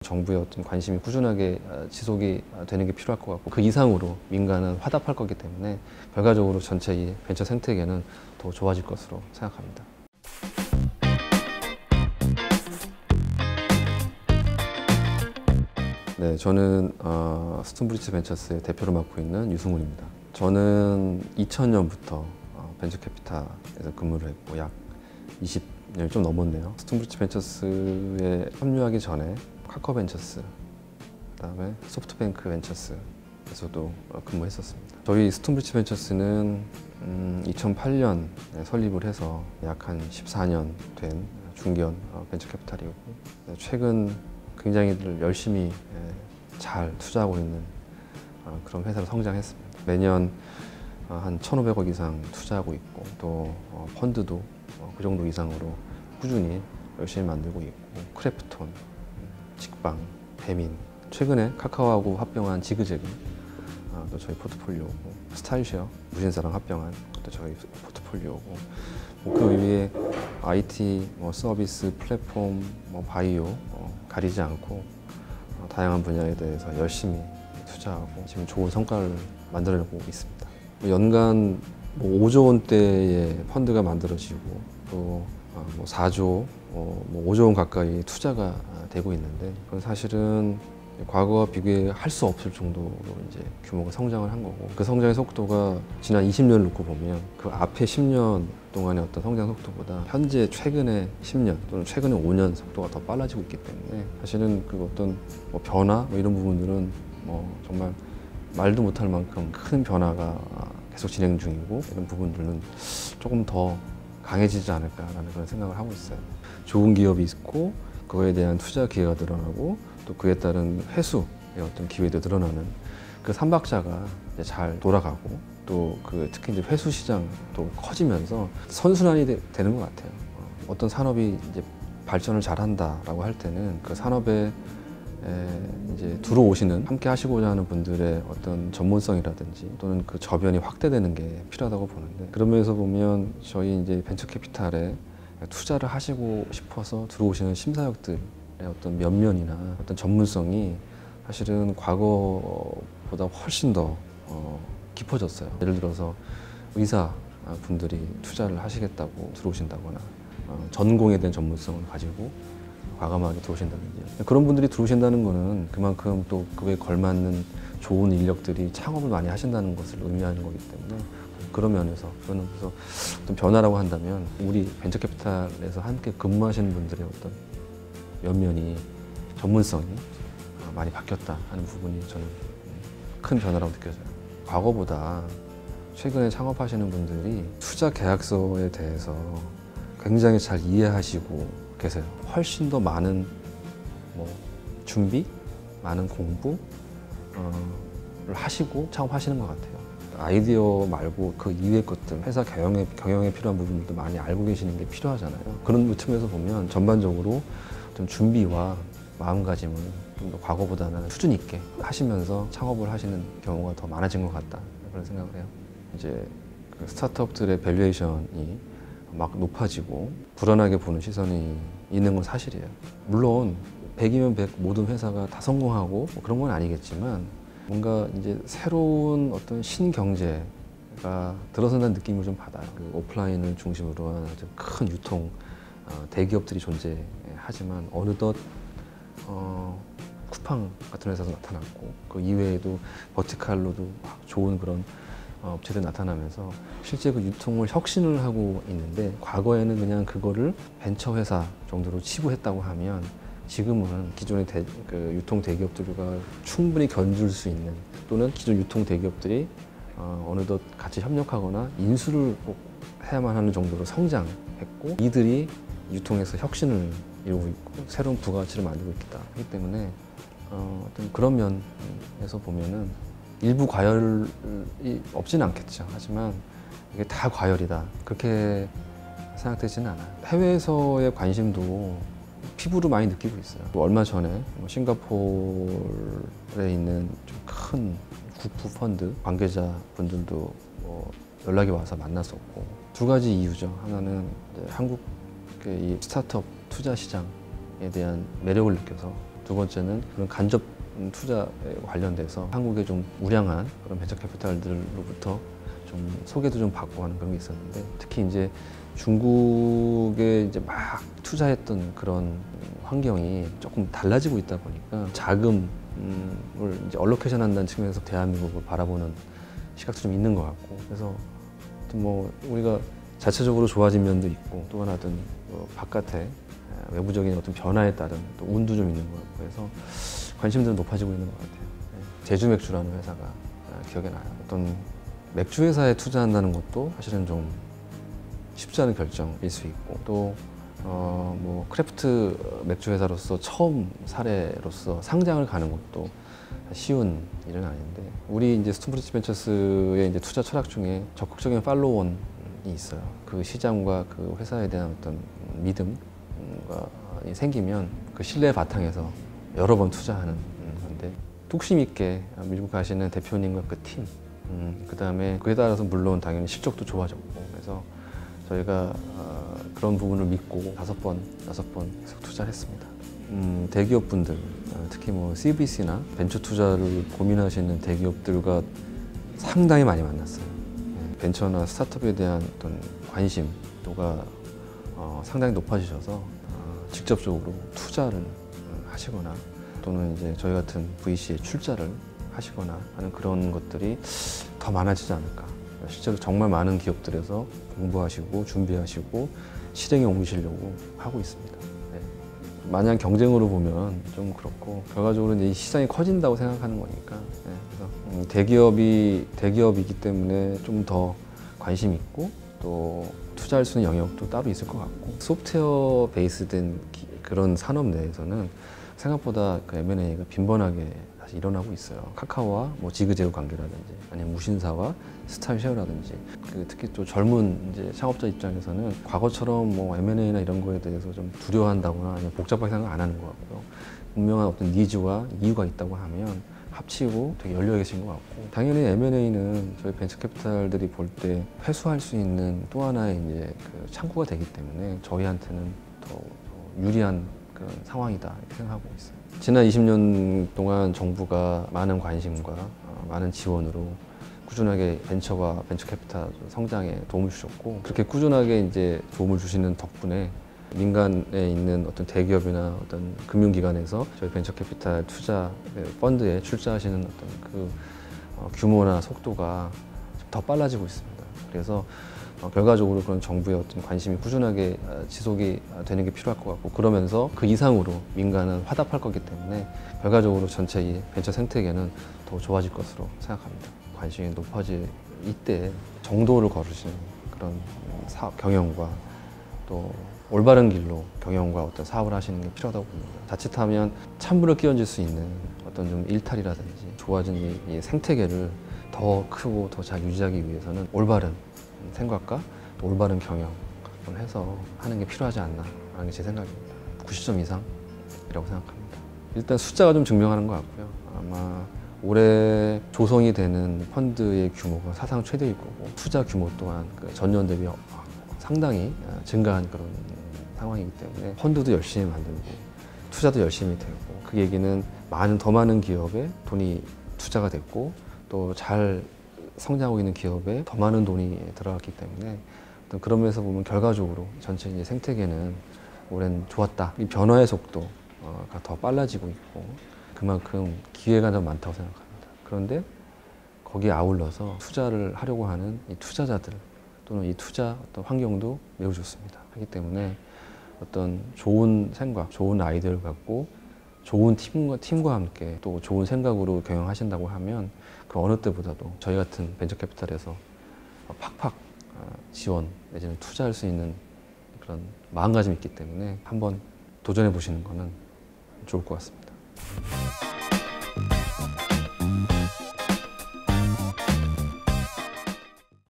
정부의 어떤 관심이 꾸준하게 지속이 되는 게 필요할 것 같고, 그 이상으로 민간은 화답할 거기 때문에 결과적으로 전체 이 벤처 생태계는 더 좋아질 것으로 생각합니다. 네, 저는 스톤브리지 벤처스의 대표를 맡고 있는 유승훈입니다. 저는 2000년부터 벤처캐피탈에서 근무를 했고 약 20년이 좀 넘었네요. 스톤브리지 벤처스에 합류하기 전에 카카오벤처스, 그다음에 소프트뱅크 벤처스에서도 근무했었습니다. 저희 스톤브리지 벤처스는 2008년에 설립을 해서 약 한 14년 된 중견 벤처캐피탈이고, 최근 굉장히 열심히 잘 투자하고 있는 그런 회사로 성장했습니다. 매년 한 1,500억 이상 투자하고 있고, 또 펀드도 그 정도 이상으로 꾸준히 열심히 만들고 있고, 크래프톤, 직방, 배민, 최근에 카카오하고 합병한 지그재그 또 저희 포트폴리오고, 스타일쉐어, 무신사랑 합병한 또 저희 포트폴리오고, 그 위에 IT, 서비스, 플랫폼, 바이오 가리지 않고 다양한 분야에 대해서 열심히 투자하고 지금 좋은 성과를 만들어내고 있습니다. 연간 5조 원대의 펀드가 만들어지고, 또 4조, 5조 원 가까이 투자가 되고 있는데, 그건 사실은 과거와 비교할 수 없을 정도로 이제 규모가 성장을 한 거고, 그 성장의 속도가 지난 20년을 놓고 보면 그 앞에 10년 동안의 어떤 성장 속도보다 현재 최근의 10년 또는 최근의 5년 속도가 더 빨라지고 있기 때문에, 사실은 그 어떤 변화 이런 부분들은 정말 말도 못할 만큼 큰 변화가 계속 진행 중이고, 이런 부분들은 조금 더 강해지지 않을까라는 그런 생각을 하고 있어요. 좋은 기업이 있고 그거에 대한 투자 기회가 늘어나고, 또 그에 따른 회수의 어떤 기회도 늘어나는 그 삼박자가 이제 잘 돌아가고, 또 그 특히 이제 회수 시장도 커지면서 선순환이 되는 것 같아요. 어떤 산업이 이제 발전을 잘한다라고 할 때는 그 산업에 이제 들어오시는, 함께 하시고자 하는 분들의 어떤 전문성이라든지 또는 그 저변이 확대되는 게 필요하다고 보는데, 그런 면에서 보면 저희 이제 벤처캐피탈에 투자를 하시고 싶어서 들어오시는 심사역들의 어떤 면면이나 어떤 전문성이 사실은 과거보다 훨씬 더 깊어졌어요. 예를 들어서 의사 분들이 투자를 하시겠다고 들어오신다거나, 전공에 대한 전문성을 가지고 과감하게 들어오신다든지, 그런 분들이 들어오신다는 거는 그만큼 또 그에 걸맞는 좋은 인력들이 창업을 많이 하신다는 것을 의미하는 거기 때문에, 그런 면에서 저는 그래서 어떤 변화라고 한다면 우리 벤처캐피탈에서 함께 근무하시는 분들의 어떤 면면이, 전문성이 많이 바뀌었다 하는 부분이 저는 큰 변화라고 느껴져요. 과거보다 최근에 창업하시는 분들이 투자 계약서에 대해서 굉장히 잘 이해하시고 계세요. 훨씬 더 많은 준비, 많은 공부를 하시고 창업하시는 것 같아요. 아이디어 말고 그 이외의 것들, 회사 경영에 필요한 부분들도 많이 알고 계시는 게 필요하잖아요. 그런 측면에서 보면 전반적으로 좀 준비와 마음가짐을 좀 더 과거보다는 수준 있게 하시면서 창업을 하시는 경우가 더 많아진 것 같다, 그런 생각을 해요. 이제 그 스타트업들의 밸류에이션이 막 높아지고 불안하게 보는 시선이 있는 건 사실이에요. 물론 100이면 100 모든 회사가 다 성공하고 그런 건 아니겠지만, 뭔가 이제 새로운 어떤 신경제가 들어선다는 느낌을 좀 받아요. 그 오프라인을 중심으로 한 아주 큰 유통 대기업들이 존재하지만, 어느덧 쿠팡 같은 회사도 나타났고, 그 이외에도 버티칼로도 막 좋은 그런 업체들이 나타나면서 실제 그 유통을 혁신을 하고 있는데, 과거에는 그냥 그거를 벤처 회사 정도로 치부했다고 하면, 지금은 기존의 그 유통 대기업들과 충분히 견줄 수 있는, 또는 기존 유통 대기업들이 어느덧 같이 협력하거나 인수를 꼭 해야만 하는 정도로 성장했고, 이들이 유통에서 혁신을 이루고 있고 새로운 부가가치를 만들고 있다 하기 때문에, 어떤 그런 면에서 보면은 일부 과열이 없지는 않겠죠. 하지만 이게 다 과열이다, 그렇게 생각되지는 않아요. 해외에서의 관심도 피부로 많이 느끼고 있어요. 얼마 전에 싱가포르에 있는 좀 큰 국부 펀드 관계자분들도 연락이 와서 만났었고, 두 가지 이유죠. 하나는 이제 한국의 이 스타트업 투자 시장에 대한 매력을 느껴서 두 번째는 그런 간접 투자에 관련돼서 한국의 좀 우량한 그런 벤처 캐피탈들로부터 좀 소개도 좀 받고 하는 그런 게 있었는데, 특히 이제 중국에 이제 막 투자했던 그런 환경이 조금 달라지고 있다 보니까 자금을 이제 얼로케이션 한다는 측면에서 대한민국을 바라보는 시각도 좀 있는 것 같고, 그래서 뭐 우리가 자체적으로 좋아진 면도 있고, 또 하나든 바깥에 외부적인 어떤 변화에 따른 또 운도 좀 있는 것 같고 해서 관심도 높아지고 있는 것 같아요. 제주 맥주라는 회사가 기억에 나요. 어떤 맥주 회사에 투자한다는 것도 사실은 좀 쉽지 않은 결정일 수 있고, 또 뭐 크래프트 맥주 회사로서 처음 사례로서 상장을 가는 것도 쉬운 일은 아닌데, 우리 이제 스톤브리지 벤처스의 이제 투자 철학 중에 적극적인 팔로원이 있어요. 그 시장과 그 회사에 대한 어떤 믿음이 생기면 그 신뢰 바탕에서 여러 번 투자하는 건데, 뚝심 있게 밀고 가시는 대표님과 그 팀, 그 다음에 그에 따라서 물론 당연히 실적도 좋아졌고, 그래서 저희가 그런 부분을 믿고 5번 계속 투자를 했습니다. 대기업분들, 특히 뭐 CVC나 벤처 투자를 고민하시는 대기업들과 상당히 많이 만났어요. 벤처나 스타트업에 대한 어떤 관심도가 상당히 높아지셔서 직접적으로 투자를 하시거나, 또는 이제 저희 같은 VC에 출자를 하시거나 하는 그런 것들이 더 많아지지 않을까. 실제로 정말 많은 기업들에서 공부하시고 준비하시고 실행에 옮기시려고 하고 있습니다. 네. 마냥 경쟁으로 보면 좀 그렇고, 결과적으로 이제 이 시장이 커진다고 생각하는 거니까. 네. 그래서 대기업이기 때문에 좀 더 관심 있고, 또 투자할 수 있는 영역도 따로 있을 것 같고, 소프트웨어 베이스된 그런 산업 내에서는 생각보다 그 M&A가 빈번하게 다시 일어나고 있어요. 카카오와 뭐 지그재그 관계라든지, 아니면 무신사와 스타일쉐어라든지, 특히 또 젊은 이제 창업자 입장에서는 과거처럼 뭐 M&A나 이런 거에 대해서 좀 두려워한다거나 아니면 복잡하게 생각 안 하는 것 같고요. 분명한 어떤 니즈와 이유가 있다고 하면 합치고 되게 열려 계신 것 같고, 당연히 M&A는 저희 벤처 캐피탈들이 볼 때 회수할 수 있는 또 하나의 이제 그 창구가 되기 때문에 저희한테는 더 유리한 그런 상황이다 이렇게 생각하고 있어요. 지난 20년 동안 정부가 많은 관심과 많은 지원으로 꾸준하게 벤처와 벤처 캐피탈 성장에 도움을 주셨고, 그렇게 꾸준하게 이제 도움을 주시는 덕분에 민간에 있는 어떤 대기업이나 어떤 금융기관에서 저희 벤처 캐피탈 투자 펀드에 출자하시는 어떤 그 규모나 속도가 더 빨라지고 있습니다. 그래서 결과적으로 그런 정부의 어떤 관심이 꾸준하게 지속이 되는 게 필요할 것 같고, 그러면서 그 이상으로 민간은 화답할 거기 때문에 결과적으로 전체 이 벤처 생태계는 더 좋아질 것으로 생각합니다. 관심이 높아질 이때 정도를 걸으시는 그런 사업 경영과, 또 올바른 길로 경영과 어떤 사업을 하시는 게 필요하다고 봅니다. 자칫하면 찬물을 끼얹을 수 있는 어떤 좀 일탈이라든지 좋아진 이 생태계를 더 크고 더 잘 유지하기 위해서는 올바른 생각과 또 올바른 경영을 해서 하는 게 필요하지 않나 하는 게 제 생각입니다. 90점 이상이라고 생각합니다. 일단 숫자가 좀 증명하는 것 같고요. 아마 올해 조성이 되는 펀드의 규모가 사상 최대일 거고, 투자 규모 또한 그 전년 대비 상당히 증가한 그런 상황이기 때문에 펀드도 열심히 만들고 투자도 열심히 되고, 그 얘기는 더 많은 기업에 돈이 투자가 됐고, 또 잘 성장하고 있는 기업에 더 많은 돈이 들어갔기 때문에 어떤 그런 면에서 보면 결과적으로 전체 이제 생태계는 올해는 좋았다. 이 변화의 속도가 더 빨라지고 있고, 그만큼 기회가 더 많다고 생각합니다. 그런데 거기에 아울러서 투자를 하려고 하는 이 투자자들 또는 이 투자 어떤 환경도 매우 좋습니다. 하기 때문에 어떤 좋은 생각, 좋은 아이디어를 갖고 좋은 팀과 함께 또 좋은 생각으로 경영하신다고 하면 그 어느 때보다도 저희 같은 벤처 캐피탈에서 팍팍 지원 내지는 투자할 수 있는 그런 마음가짐이 있기 때문에 한번 도전해 보시는 거는 좋을 것 같습니다.